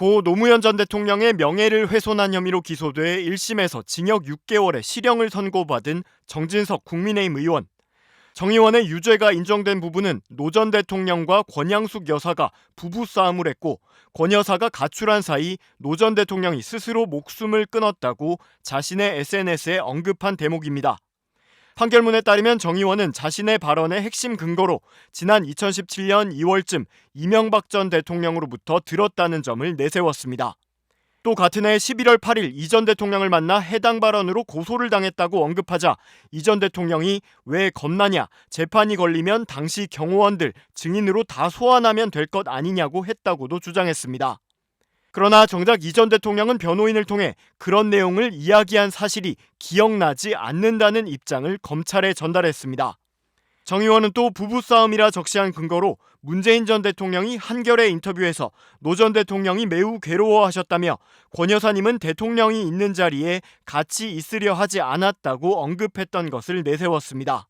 고 노무현 전 대통령의 명예를 훼손한 혐의로 기소돼 1심에서 징역 6개월의 실형을 선고받은 정진석 국민의힘 의원. 정 의원의 유죄가 인정된 부분은 노 전 대통령과 권양숙 여사가 부부싸움을 했고 권 여사가 가출한 사이 노 전 대통령이 스스로 목숨을 끊었다고 자신의 SNS에 언급한 대목입니다. 판결문에 따르면 정 의원은 자신의 발언의 핵심 근거로 지난 2017년 2월쯤 이명박 전 대통령으로부터 들었다는 점을 내세웠습니다. 또 같은 해 11월 8일 이 전 대통령을 만나 해당 발언으로 고소를 당했다고 언급하자 이 전 대통령이 왜 겁나냐, 재판이 걸리면 당시 경호원들 증인으로 다 소환하면 될 것 아니냐고 했다고도 주장했습니다. 그러나 정작 이 전 대통령은 변호인을 통해 그런 내용을 이야기한 사실이 기억나지 않는다는 입장을 검찰에 전달했습니다. 정 의원은 또 부부싸움이라 적시한 근거로 문재인 전 대통령이 한겨레 인터뷰에서 노 전 대통령이 매우 괴로워하셨다며 권 여사님은 대통령이 있는 자리에 같이 있으려 하지 않았다고 언급했던 것을 내세웠습니다.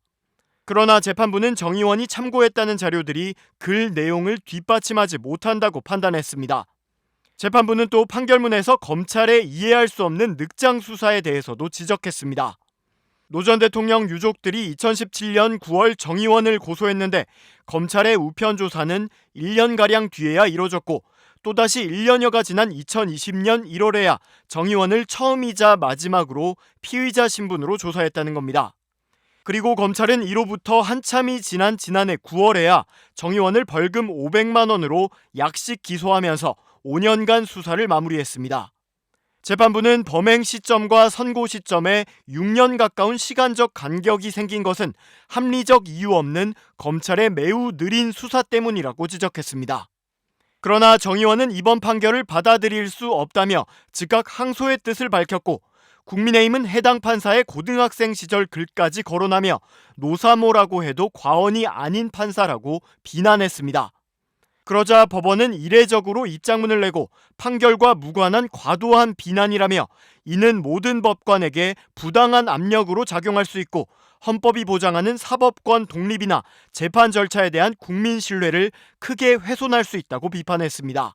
그러나 재판부는 정 의원이 참고했다는 자료들이 글 내용을 뒷받침하지 못한다고 판단했습니다. 재판부는 또 판결문에서 검찰의 이해할 수 없는 늑장 수사에 대해서도 지적했습니다. 노 전 대통령 유족들이 2017년 9월 정 의원을 고소했는데 검찰의 우편 조사는 1년가량 뒤에야 이뤄졌고 또다시 1년여가 지난 2020년 1월에야 정 의원을 처음이자 마지막으로 피의자 신분으로 조사했다는 겁니다. 그리고 검찰은 이로부터 한참이 지난 지난해 9월에야 정 의원을 벌금 500만 원으로 약식 기소하면서 5년간 수사를 마무리했습니다. 재판부는 범행 시점과 선고 시점에 6년 가까운 시간적 간격이 생긴 것은 합리적 이유 없는 검찰의 매우 느린 수사 때문이라고 지적했습니다. 그러나 정 의원은 이번 판결을 받아들일 수 없다며 즉각 항소의 뜻을 밝혔고 국민의힘은 해당 판사의 고등학생 시절 글까지 거론하며 노사모라고 해도 과언이 아닌 판사라고 비난했습니다. 그러자 법원은 이례적으로 입장문을 내고 판결과 무관한 과도한 비난이라며 이는 모든 법관에게 부당한 압력으로 작용할 수 있고 헌법이 보장하는 사법권 독립이나 재판 절차에 대한 국민 신뢰를 크게 훼손할 수 있다고 비판했습니다.